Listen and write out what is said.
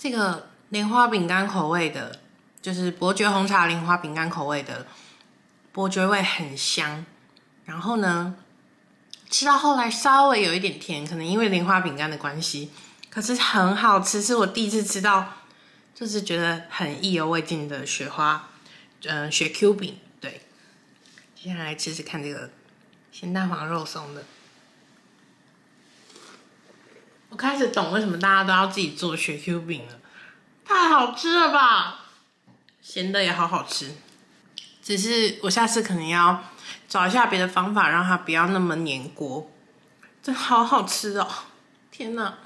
这个莲花饼干口味的，就是伯爵红茶莲花饼干口味的，伯爵味很香。然后呢，吃到后来稍微有一点甜，可能因为莲花饼干的关系，可是很好吃，是我第一次吃到，就是觉得很意犹未尽的雪花雪 Q 饼。对，接下来吃吃看这个咸蛋黄肉松的。我开始懂为什么大家都要自己做雪 Q 饼了，太好吃了吧！咸的也好好吃，只是我下次可能要找一下别的方法，让它不要那么粘锅。真好好吃哦！天哪！